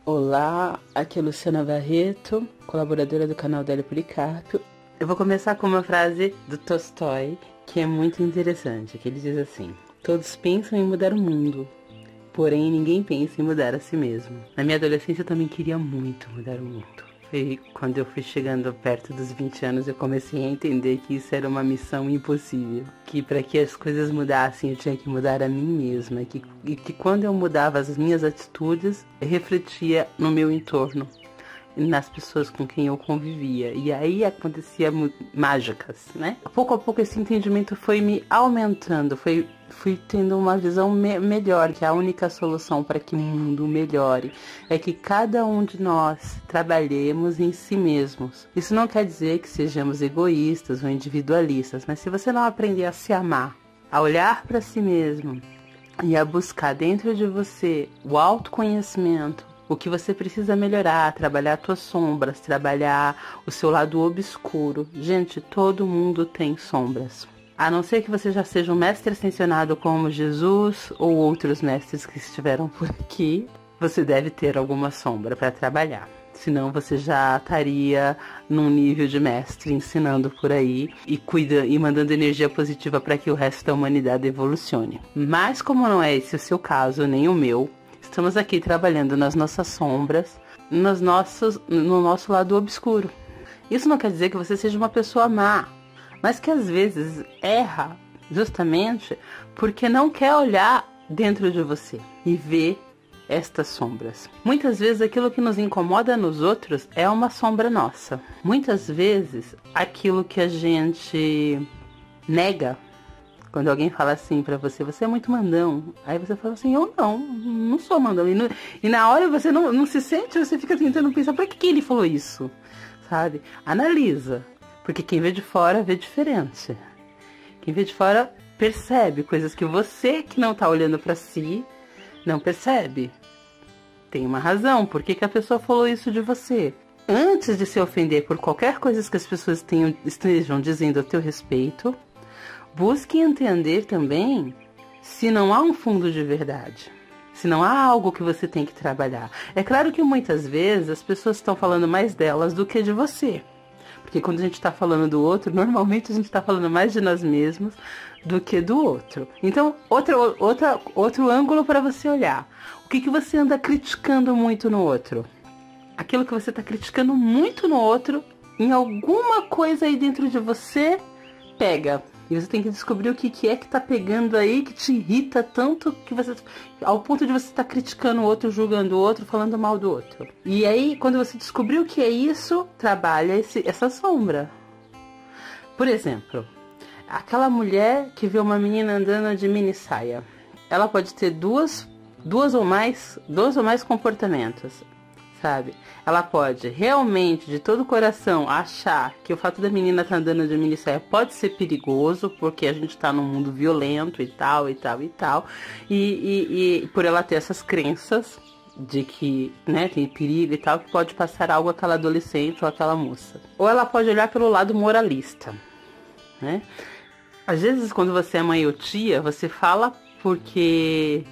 Olá, aqui é Luciana Barreto, colaboradora do canal Délio Policarpio. Eu vou começar com uma frase do Tolstói, que é muito interessante, que ele diz assim: todos pensam em mudar o mundo, porém ninguém pensa em mudar a si mesmo. Na minha adolescência eu também queria muito mudar o mundo. Foi quando eu fui chegando perto dos 20 anos eu comecei a entender que isso era uma missão impossível. Que para que as coisas mudassem eu tinha que mudar a mim mesma. E que quando eu mudava as minhas atitudes, refletia no meu entorno, nas pessoas com quem eu convivia. E aí acontecia mágicas, né? Pouco a pouco esse entendimento foi me aumentando, fui tendo uma visão melhor, que a única solução para que o mundo melhore é que cada um de nós trabalhemos em si mesmos. Isso não quer dizer que sejamos egoístas ou individualistas, mas se você não aprender a se amar, a olhar para si mesmo e a buscar dentro de você o autoconhecimento, o que você precisa melhorar, trabalhar as suas sombras, trabalhar o seu lado obscuro. Gente, todo mundo tem sombras. A não ser que você já seja um mestre ascensionado como Jesus ou outros mestres que estiveram por aqui, você deve ter alguma sombra para trabalhar. Senão você já estaria num nível de mestre ensinando por aí e mandando energia positiva para que o resto da humanidade evolucione. Mas como não é esse o seu caso, nem o meu, estamos aqui trabalhando nas nossas sombras, no nosso lado obscuro. Isso não quer dizer que você seja uma pessoa má, mas que às vezes erra justamente porque não quer olhar dentro de você e ver estas sombras. Muitas vezes aquilo que nos incomoda nos outros é uma sombra nossa. Muitas vezes aquilo que a gente nega, quando alguém fala assim pra você, você é muito mandão. Aí você fala assim, eu não sou mandão. E na hora você não se sente, você fica tentando pensar, por que ele falou isso? Sabe? Analisa. Porque quem vê de fora vê diferente. Quem vê de fora percebe coisas que você que não tá olhando pra si não percebe. Tem uma razão. Por que a pessoa falou isso de você? Antes de se ofender por qualquer coisa que as pessoas estejam dizendo a teu respeito, busque entender também se não há um fundo de verdade. Se não há algo que você tem que trabalhar. É claro que muitas vezes as pessoas estão falando mais delas do que de você. Porque quando a gente está falando do outro, normalmente a gente está falando mais de nós mesmos do que do outro. Então, outro ângulo para você olhar. O que você anda criticando muito no outro? Aquilo que você está criticando muito no outro, em alguma coisa aí dentro de você, pega. E você tem que descobrir o que é que tá pegando aí, que te irrita tanto, que você, ao ponto de você estar criticando o outro, julgando o outro, falando mal do outro. E aí, quando você descobrir o que é isso, trabalha essa sombra. Por exemplo, aquela mulher que vê uma menina andando de mini saia. Ela pode ter dois ou mais comportamentos, sabe? Ela pode realmente, de todo o coração, achar que o fato da menina estar andando de mini saia pode ser perigoso, porque a gente está num mundo violento e tal. E por ela ter essas crenças de que, né, tem perigo e tal, que pode passar algo àquela adolescente ou àquela moça. Ou ela pode olhar pelo lado moralista, né? Às vezes, quando você é mãe ou tia, você fala porque...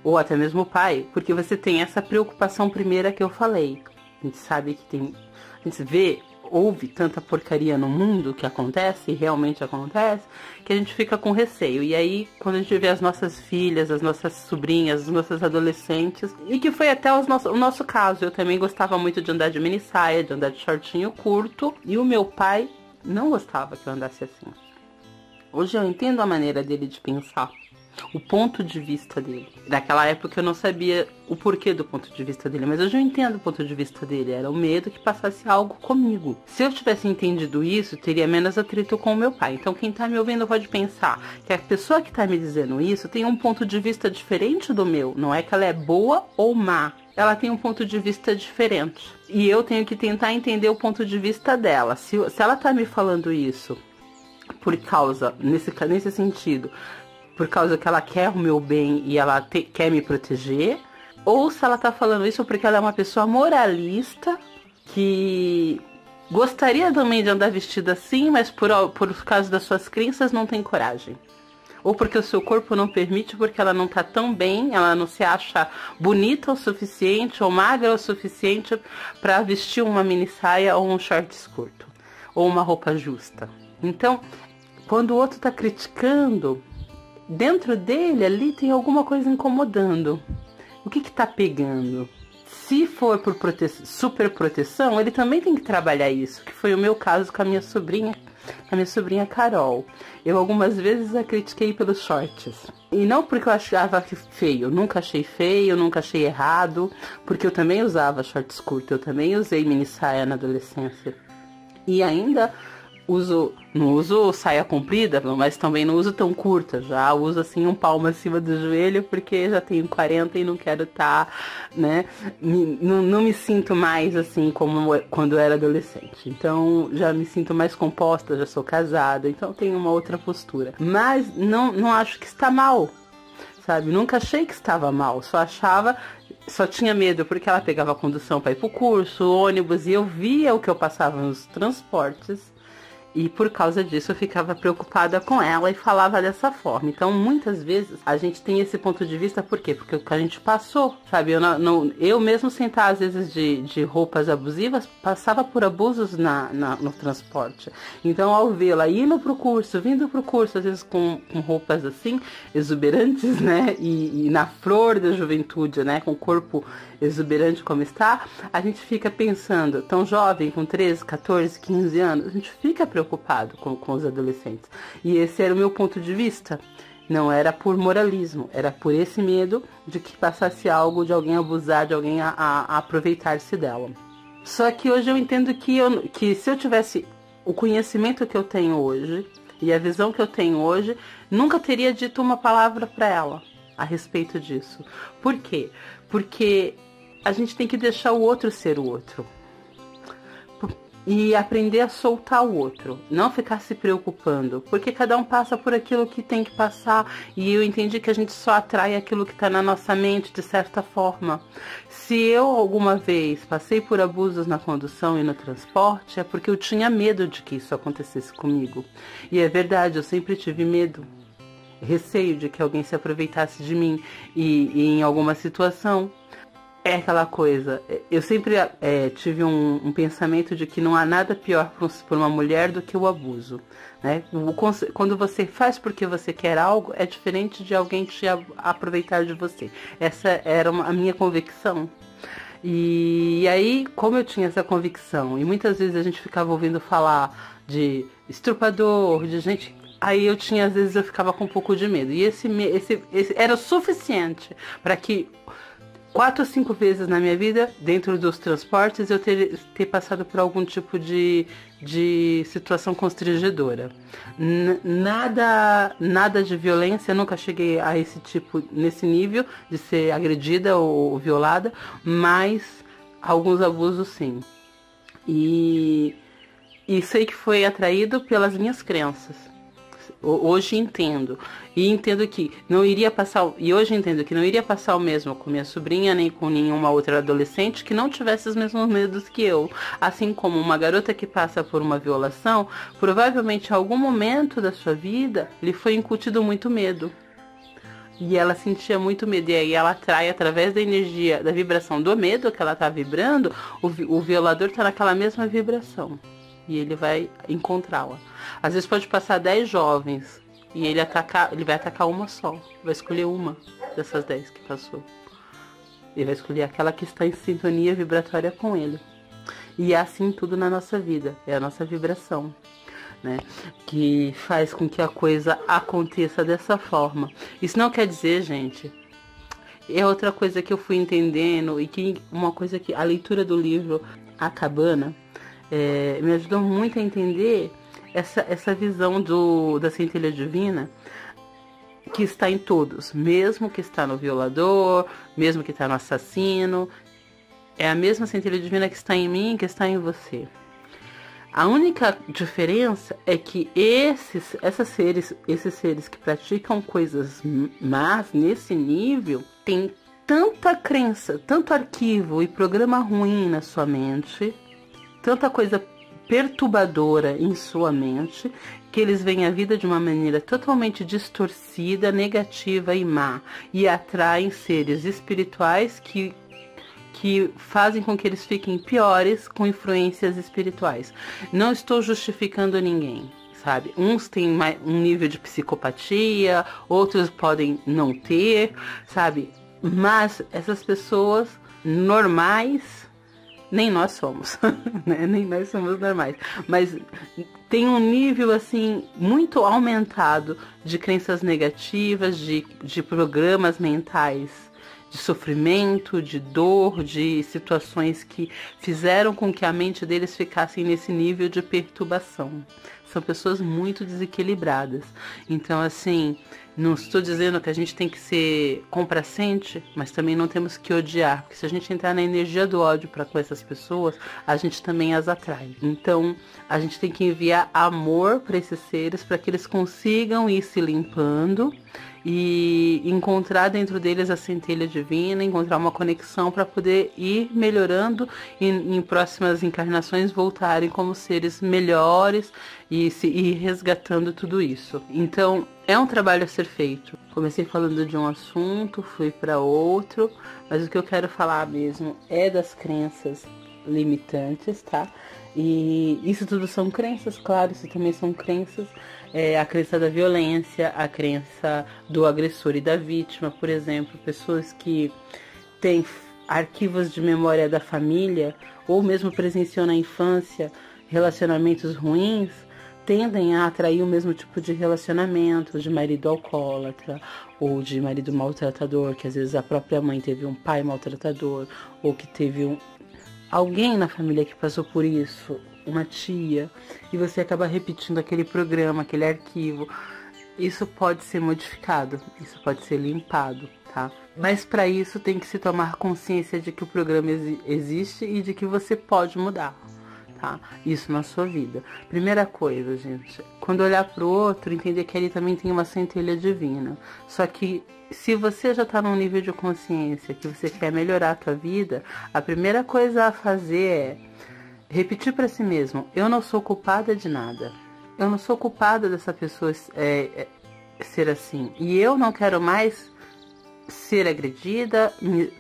ou até mesmo o pai, porque você tem essa preocupação primeira que eu falei. A gente sabe que a gente ouve tanta porcaria no mundo que acontece, e realmente acontece, que a gente fica com receio. E aí, quando a gente vê as nossas filhas, as nossas sobrinhas, as nossas adolescentes, e que foi até o nosso caso, eu também gostava muito de andar de mini saia, de andar de shortinho curto, e o meu pai não gostava que eu andasse assim. Hoje eu entendo a maneira dele de pensar, o ponto de vista dele. Naquela época eu não sabia o porquê do ponto de vista dele, mas hoje eu entendo o ponto de vista dele. Era o medo que passasse algo comigo. Se eu tivesse entendido isso, teria menos atrito com o meu pai. Então quem tá me ouvindo pode pensar que a pessoa que tá me dizendo isso tem um ponto de vista diferente do meu. Não é que ela é boa ou má. Ela tem um ponto de vista diferente. E eu tenho que tentar entender o ponto de vista dela. Se ela tá me falando isso por causa, nesse sentido, por causa que ela quer o meu bem e ela quer me proteger, ou se ela tá falando isso porque ela é uma pessoa moralista que gostaria também de andar vestida assim, mas por causa das suas crenças não tem coragem. ou porque o seu corpo não permite, porque ela não tá tão bem, ela não se acha bonita o suficiente ou magra o suficiente para vestir uma mini saia ou um shorts curto, ou uma roupa justa. Então, quando o outro tá criticando, dentro dele ali tem alguma coisa incomodando. O que tá pegando? Se for por super proteção, ele também tem que trabalhar isso, que foi o meu caso com a minha sobrinha Carol. Eu algumas vezes a critiquei pelos shorts. E não porque eu achava feio, eu nunca achei feio, nunca achei errado, porque eu também usava shorts curtos, eu também usei mini saia na adolescência. E ainda não uso saia comprida, mas também não uso tão curta. Já uso assim um palmo acima do joelho, porque já tenho 40 e não quero estar, né? Não me sinto mais assim como quando eu era adolescente. Então já me sinto mais composta, já sou casada, então tenho uma outra postura. Mas não acho que está mal, sabe? Nunca achei que estava mal, só tinha medo porque ela pegava a condução para ir pro curso, ônibus, e eu via o que eu passava nos transportes. E por causa disso eu ficava preocupada com ela e falava dessa forma. Então muitas vezes a gente tem esse ponto de vista, por quê? Porque o que a gente passou, sabe? Eu mesmo sentar às vezes de roupas abusivas, passava por abusos no transporte. Então ao vê-la indo pro curso, vindo pro curso, às vezes com roupas assim, exuberantes, né? E na flor da juventude, né? Com o corpo exuberante como está, a gente fica pensando, tão jovem, com 13, 14, 15 anos, a gente fica preocupado com os adolescentes. E esse era o meu ponto de vista. Não era por moralismo, era por esse medo de que passasse algo, de alguém abusar, de alguém a aproveitar-se dela. Só que hoje eu entendo que se eu tivesse o conhecimento que eu tenho hoje e a visão que eu tenho hoje, nunca teria dito uma palavra para ela a respeito disso. Por quê? Porque a gente tem que deixar o outro ser o outro. E aprender a soltar o outro. Não ficar se preocupando. Porque cada um passa por aquilo que tem que passar. E eu entendi que a gente só atrai aquilo que está na nossa mente, de certa forma. Se eu alguma vez passei por abusos na condução e no transporte, é porque eu tinha medo de que isso acontecesse comigo. E é verdade, eu sempre tive medo. Receio de que alguém se aproveitasse de mim e em alguma situação. É aquela coisa, eu sempre tive um pensamento de que não há nada pior para uma mulher do que o abuso, né? Quando você faz porque você quer algo, é diferente de alguém te aproveitar de você. Essa era a minha convicção. E aí, como eu tinha essa convicção, e muitas vezes a gente ficava ouvindo falar de estuprador, de gente... Aí às vezes eu ficava com um pouco de medo. E esse era o suficiente para que 4 ou 5 vezes na minha vida, dentro dos transportes, eu ter passado por algum tipo de situação constrangedora. Nada de violência, eu nunca cheguei a nesse nível de ser agredida ou violada, mas alguns abusos sim. E sei que foi atraído pelas minhas crenças. Hoje entendo. E entendo que não iria passar. E hoje entendo que não iria passar o mesmo com minha sobrinha, nem com nenhuma outra adolescente que não tivesse os mesmos medos que eu. Assim como uma garota que passa por uma violação, provavelmente em algum momento da sua vida lhe foi incutido muito medo. E ela sentia muito medo. E aí ela atrai através da energia, da vibração do medo que ela está vibrando, o violador está naquela mesma vibração. E ele vai encontrá-la. Às vezes pode passar 10 jovens e ele vai atacar uma só. Vai escolher uma dessas 10 que passou. Ele vai escolher aquela que está em sintonia vibratória com ele. E é assim tudo na nossa vida. É a nossa vibração, né? Que faz com que a coisa aconteça dessa forma. Isso não quer dizer, gente... É outra coisa que eu fui entendendo e que uma coisa que a leitura do livro A Cabana me ajudou muito a entender essa visão da centelha divina que está em todos, mesmo que está no violador, mesmo que está no assassino, é a mesma centelha divina que está em mim, que está em você. A única diferença é que esses seres que praticam coisas más nesse nível têm tanta crença, tanto arquivo e programa ruim na sua mente, tanta coisa perturbadora em sua mente, que eles veem a vida de uma maneira totalmente distorcida, negativa e má, e atraem seres espirituais que fazem com que eles fiquem piores com influências espirituais. Não estou justificando ninguém, sabe? Uns têm um nível de psicopatia, outros podem não ter, sabe? Mas essas pessoas normais, nem nós somos, né? Nem nós somos normais, mas tem um nível assim muito aumentado de crenças negativas, de programas mentais, de sofrimento, de dor, de situações que fizeram com que a mente deles ficasse nesse nível de perturbação. São pessoas muito desequilibradas. Então, assim, não estou dizendo que a gente tem que ser complacente, mas também não temos que odiar. Porque se a gente entrar na energia do ódio para com essas pessoas, a gente também as atrai. Então, a gente tem que enviar amor para esses seres, para que eles consigam ir se limpando e encontrar dentro deles a centelha divina, encontrar uma conexão para poder ir melhorando e em próximas encarnações voltarem como seres melhores e ir resgatando tudo isso. Então, é um trabalho a ser feito. Comecei falando de um assunto, fui para outro, mas o que eu quero falar mesmo é das crenças limitantes, tá? E isso tudo são crenças, claro, isso também são crenças. A crença da violência, a crença do agressor e da vítima, por exemplo, pessoas que têm arquivos de memória da família ou mesmo presenciam na infância relacionamentos ruins, tendem a atrair o mesmo tipo de relacionamento, de marido alcoólatra ou de marido maltratador, que às vezes a própria mãe teve um pai maltratador ou que teve alguém na família que passou por isso, uma tia, e você acaba repetindo aquele programa, aquele arquivo. Isso pode ser modificado, isso pode ser limpado, tá? Mas para isso tem que se tomar consciência de que o programa existe e de que você pode mudar, tá? Isso na sua vida. Primeira coisa, gente, quando olhar pro outro, entender que ele também tem uma centelha divina. Só que se você já tá num nível de consciência que você quer melhorar a tua vida, a primeira coisa a fazer é repetir para si mesmo: eu não sou culpada de nada. Eu não sou culpada dessa pessoa ser assim. E eu não quero mais ser agredida,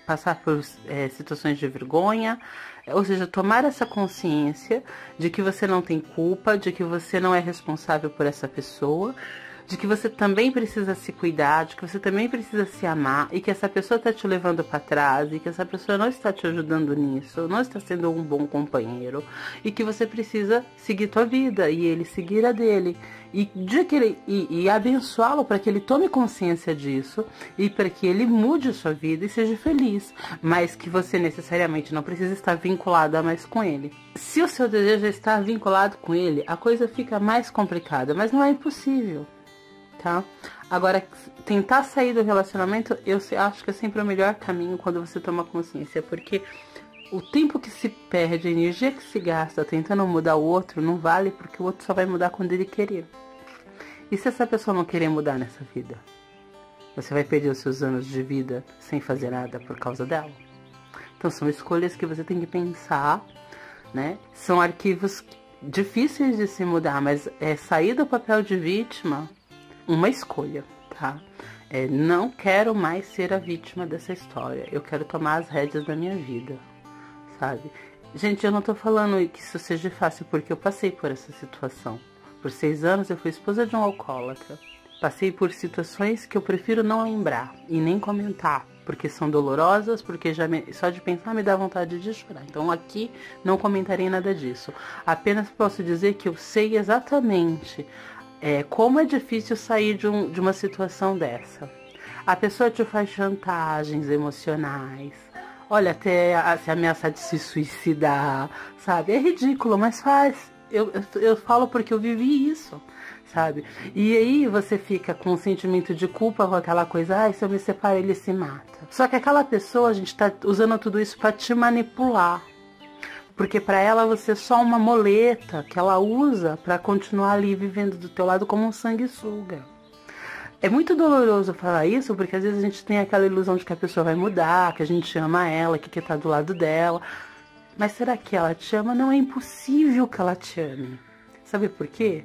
passar por situações de vergonha. Ou seja, tomar essa consciência de que você não tem culpa, de que você não é responsável por essa pessoa, de que você também precisa se cuidar, de que você também precisa se amar, e que essa pessoa está te levando para trás, e que essa pessoa não está te ajudando nisso, não está sendo um bom companheiro, e que você precisa seguir tua vida e ele seguir a dele, e abençoá-lo para que ele tome consciência disso e para que ele mude a sua vida e seja feliz, mas que você necessariamente não precisa estar vinculada mais com ele. Se o seu desejo é estar vinculado com ele, a coisa fica mais complicada, mas não é impossível. Tá? Agora, tentar sair do relacionamento, eu acho que é sempre o melhor caminho quando você toma consciência, porque o tempo que se perde, a energia que se gasta tentando mudar o outro, não vale, porque o outro só vai mudar quando ele querer. E se essa pessoa não querer mudar nessa vida? Você vai perder os seus anos de vida sem fazer nada por causa dela? Então são escolhas que você tem que pensar, né? São arquivos difíceis de se mudar, mas sair do papel de vítima, uma escolha, tá? Não quero mais ser a vítima dessa história. Eu quero tomar as rédeas da minha vida, sabe? Gente, eu não tô falando que isso seja fácil, porque eu passei por essa situação. Por 6 anos eu fui esposa de um alcoólatra. Passei por situações que eu prefiro não lembrar e nem comentar, porque são dolorosas, porque só de pensar me dá vontade de chorar. Então aqui não comentarei nada disso. Apenas posso dizer que eu sei exatamente como é difícil sair de uma situação dessa. A pessoa te faz chantagens emocionais, olha, até se ameaça de se suicidar, sabe? É ridículo, mas faz. Eu falo porque eu vivi isso, sabe? E aí você fica com um sentimento de culpa, com aquela coisa: se eu me separo ele se mata. Só que aquela pessoa, a gente tá usando tudo isso pra te manipular. Porque para ela você é só uma moleta que ela usa para continuar ali vivendo do teu lado como um sanguessuga. É muito doloroso falar isso, porque às vezes a gente tem aquela ilusão de que a pessoa vai mudar, que a gente ama ela, que quer estar do lado dela. Mas será que ela te ama? Não, é impossível que ela te ame. Sabe por quê?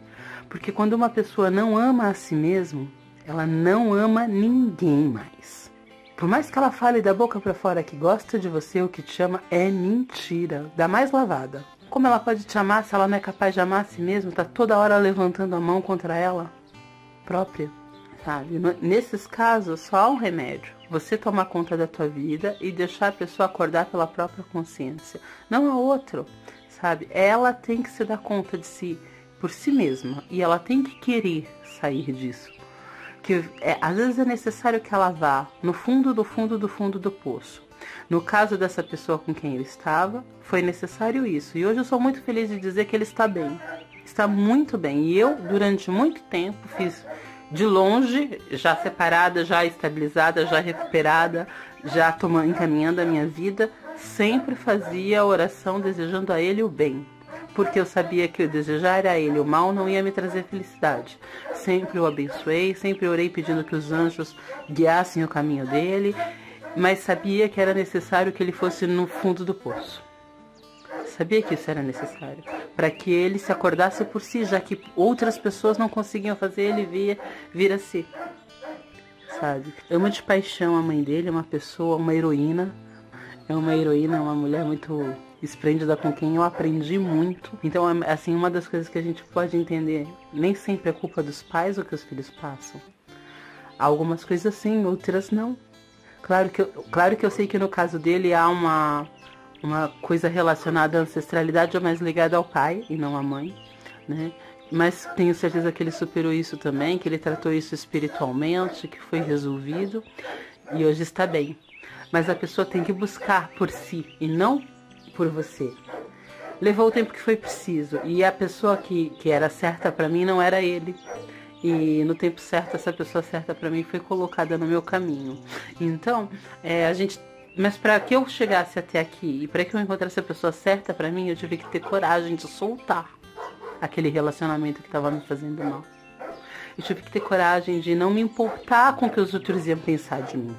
Porque quando uma pessoa não ama a si mesma, ela não ama ninguém mais. Por mais que ela fale da boca pra fora que gosta de você, o que te ama é mentira, da mais lavada. Como ela pode te amar se ela não é capaz de amar a si mesma? Tá toda hora levantando a mão contra ela própria, sabe? Nesses casos, só há um remédio. Você tomar conta da tua vida e deixar a pessoa acordar pela própria consciência. Não há outro, sabe? Ela tem que se dar conta de si por si mesma. E ela tem que querer sair disso. Às vezes é necessário que ela vá no fundo do fundo do fundo do poço. No caso dessa pessoa com quem ele estava, foi necessário isso. E hoje eu sou muito feliz de dizer que ele está bem. Está muito bem. E eu, durante muito tempo, fiz de longe, já separada, já estabilizada, já recuperada, já encaminhando a minha vida, sempre fazia a oração desejando a ele o bem. Porque eu sabia que eu desejar a ele o mal não ia me trazer felicidade. Sempre o abençoei, sempre orei pedindo que os anjos guiassem o caminho dele, mas sabia que era necessário que ele fosse no fundo do poço. Sabia que isso era necessário, para que ele se acordasse por si, já que outras pessoas não conseguiam fazer ele vir a si, sabe? Amo de paixão a mãe dele, é uma pessoa, uma heroína, uma mulher muito esplêndida com quem eu aprendi muito. Então, assim, uma das coisas que a gente pode entender, nem sempre é culpa dos pais o que os filhos passam. Algumas coisas sim, outras não. Claro que eu sei que no caso dele há uma coisa relacionada à ancestralidade, mais ligada ao pai e não à mãe, né? Mas tenho certeza que ele superou isso também, que ele tratou isso espiritualmente, que foi resolvido e hoje está bem. Mas a pessoa tem que buscar por si e não por você. Levou o tempo que foi preciso e a pessoa que era certa para mim não era ele. E no tempo certo, essa pessoa certa para mim foi colocada no meu caminho. Então, mas para que eu chegasse até aqui e para que eu encontrasse a pessoa certa para mim, eu tive que ter coragem de soltar aquele relacionamento que estava me fazendo mal. Eu tive que ter coragem de não me importar com o que os outros iam pensar de mim.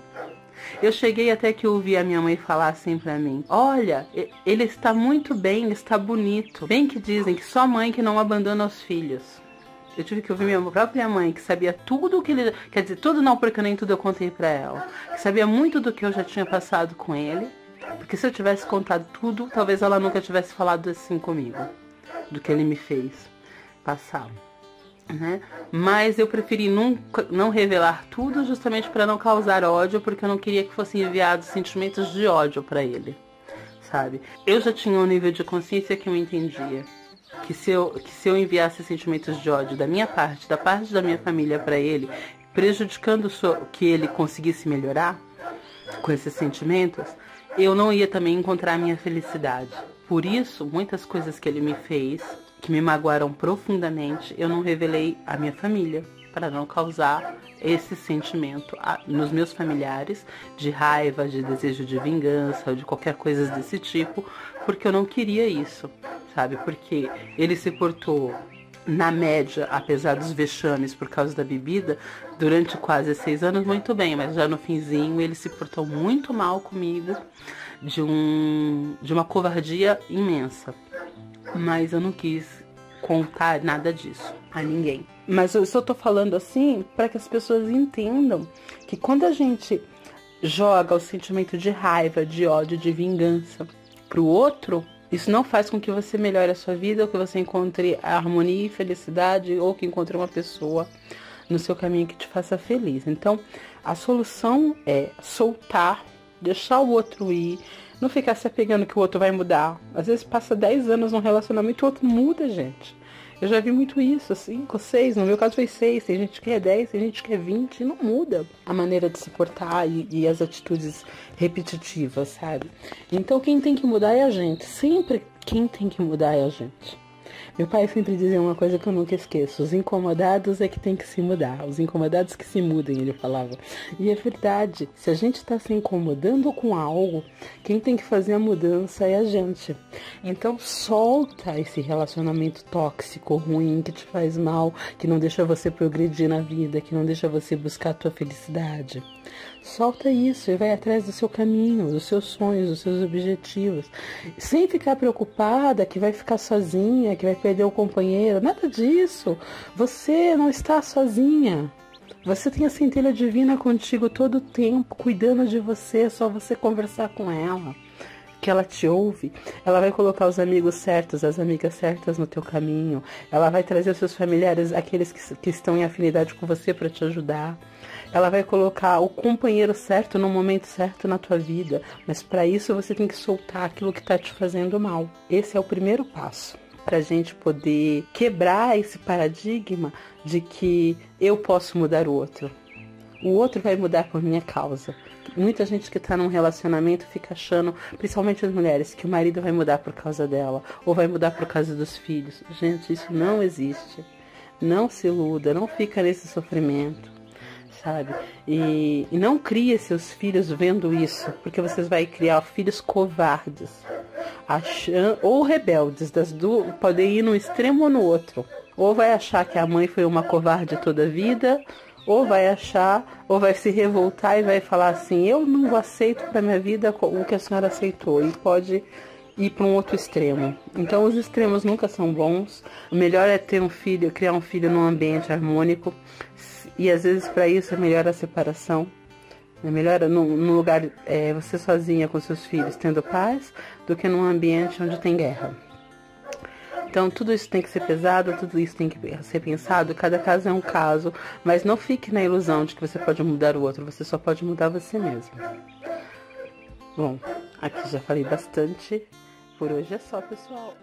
Eu cheguei até que ouvi a minha mãe falar assim pra mim: olha, ele está muito bem, está bonito. Bem que dizem que só mãe que não abandona os filhos. Eu tive que ouvir minha própria mãe, que sabia tudo o que ele... Quer dizer, tudo não, porque nem tudo eu contei pra ela. Que sabia muito do que eu já tinha passado com ele. Porque se eu tivesse contado tudo, talvez ela nunca tivesse falado assim comigo. Do que ele me fez passar. Né? Mas eu preferi não revelar tudo justamente para não causar ódio, porque eu não queria que fossem enviados sentimentos de ódio para ele, sabe? Eu já tinha um nível de consciência que eu entendia que se eu enviasse sentimentos de ódio da minha parte, da parte da minha família para ele, prejudicando que ele conseguisse melhorar com esses sentimentos, eu não ia também encontrar a minha felicidade. Por isso, muitas coisas que ele me fez, que me magoaram profundamente, eu não revelei à minha família, para não causar esse sentimento nos meus familiares, de raiva, de desejo de vingança, ou de qualquer coisa desse tipo, porque eu não queria isso, sabe? Porque ele se portou, na média, apesar dos vexames por causa da bebida, durante quase 6 anos, muito bem, mas já no finzinho ele se portou muito mal comigo, de uma covardia imensa. Mas eu não quis contar nada disso a ninguém. Mas eu só tô falando assim para que as pessoas entendam que quando a gente joga o sentimento de raiva, de ódio, de vingança pro outro, isso não faz com que você melhore a sua vida, ou que você encontre a harmonia e felicidade, ou que encontre uma pessoa no seu caminho que te faça feliz. Então, a solução é soltar, deixar o outro ir, não ficar se apegando que o outro vai mudar. Às vezes passa 10 anos num relacionamento e o outro muda, gente. Eu já vi muito isso, 5, 6, no meu caso foi 6, tem gente que é 10, tem gente que é 20, e não muda a maneira de se portar e as atitudes repetitivas, sabe? Então quem tem que mudar é a gente, sempre quem tem que mudar é a gente. Meu pai sempre dizia uma coisa que eu nunca esqueço: os incomodados é que tem que se mudar, os incomodados que se mudem, ele falava. E é verdade, se a gente está se incomodando com algo, quem tem que fazer a mudança é a gente. Então solta esse relacionamento tóxico, ruim, que te faz mal, que não deixa você progredir na vida, que não deixa você buscar a tua felicidade. Solta isso e vai atrás do seu caminho, dos seus sonhos, dos seus objetivos. Sem ficar preocupada que vai ficar sozinha, que vai perder o companheiro. Nada disso. Você não está sozinha. Você tem a centelha divina contigo todo o tempo, cuidando de você, é só você conversar com ela, que ela te ouve. Ela vai colocar os amigos certos, as amigas certas no teu caminho. Ela vai trazer os seus familiares, aqueles que estão em afinidade com você para te ajudar. Ela vai colocar o companheiro certo no momento certo na tua vida. Mas para isso você tem que soltar aquilo que está te fazendo mal. Esse é o primeiro passo, para a gente poder quebrar esse paradigma de que eu posso mudar o outro vai mudar por minha causa. Muita gente que está num relacionamento fica achando, principalmente as mulheres, que o marido vai mudar por causa dela, ou vai mudar por causa dos filhos. Gente, isso não existe. Não se iluda, não fica nesse sofrimento, sabe? E não crie seus filhos vendo isso, porque vocês vão criar filhos covardes, ou rebeldes, podem ir num extremo ou no outro. Ou vai achar que a mãe foi uma covarde toda a vida, ou vai se revoltar e vai falar assim, eu não aceito para minha vida o que a senhora aceitou, e pode ir para um outro extremo. Então os extremos nunca são bons. O melhor é ter um filho, criar um filho num ambiente harmônico, e às vezes para isso é melhor a separação. É melhor num lugar, você sozinha com seus filhos tendo paz, do que num ambiente onde tem guerra. Então tudo isso tem que ser pesado, tudo isso tem que ser pensado, cada caso é um caso, mas não fique na ilusão de que você pode mudar o outro, você só pode mudar você mesmo. Bom, aqui já falei bastante, por hoje é só, pessoal.